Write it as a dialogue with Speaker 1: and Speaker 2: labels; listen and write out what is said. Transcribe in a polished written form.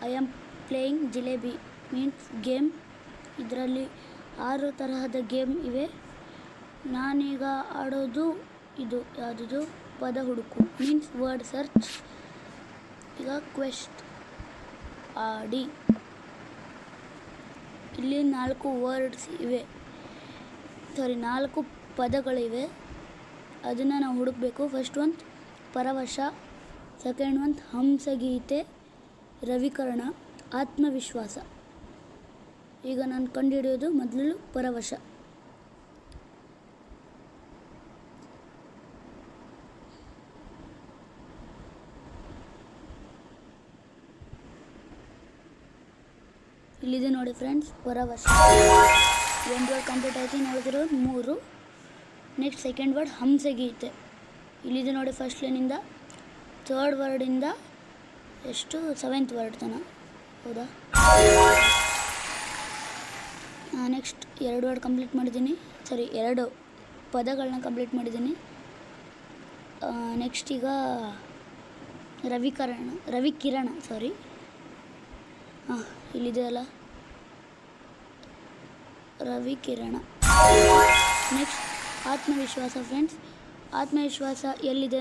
Speaker 1: I am playing jalebi means game. ಇದರಲ್ಲಿ 6 ತರಹದ game ಇವೆ. ನಾನೀಗ ಆಡೋದು ಇದು ಯಾವುದಿದು ಪದ ಹುಡುಕು ಮೀನ್ಸ್ ವರ್ಡ್ ಸರ್ಚ್. ಈಗ ಕ್ವೆಸ್ಟ್ ಆಡಿ. ಇಲ್ಲಿ 4 ವರ್ಡ್ಸ್ ಇವೆ, 4 ಪದಗಳಿವೆ. ಅದನ್ನು ನಾವು ಹುಡುಕಬೇಕು. ಫಸ್ಟ್ ಒಂದು ಪರವಶ, ಸೆಕೆಂಡ್ ಒಂದು ಹಂಸಗೀತೆ, ರವಿಕರ್ಣ, ಆತ್ಮವಿಶ್ವಾಸ. ಈಗ ನಾನು ಕಂಡುಹಿಡಿಯೋದು ಮೊದಲು ಪರವಶ. ಇಲ್ಲಿದೆ ನೋಡಿ ಫ್ರೆಂಡ್ಸ್, ಪರವಶ. ಒಂದು ವರ್ಡ್ ಕಂಪ್ಲೀಟ್ ಆಯಿತು. ನೋಡಿದಿರೋದು 3. ನೆಕ್ಸ್ಟ್ ಸೆಕೆಂಡ್ ವರ್ಡ್ ಹಂಸಗೀತೆ. ಇಲ್ಲಿದೆ ನೋಡಿ ಫಸ್ಟ್ ಲೈನಿಂದ ಥರ್ಡ್ ವರ್ಡಿಂದ ಎಷ್ಟು 7th ವರ್ಡ್ ತನಕ. ಹೌದಾ? ನೆಕ್ಸ್ಟ್ 2 ವರ್ಡ್ ಕಂಪ್ಲೀಟ್ ಮಾಡಿದ್ದೀನಿ. 2 ಪದಗಳನ್ನ ಕಂಪ್ಲೀಟ್ ಮಾಡಿದ್ದೀನಿ. ನೆಕ್ಸ್ಟ್ ಈಗ ರವಿಕಿರಣ ಇಲ್ಲಿದೆ ಅಲ್ಲ, ರವಿಕಿರಣ. ನೆಕ್ಸ್ಟ್ ಆತ್ಮವಿಶ್ವಾಸ ಫ್ರೆಂಡ್ಸ್. ಆತ್ಮವಿಶ್ವಾಸ ಎಲ್ಲಿದೆ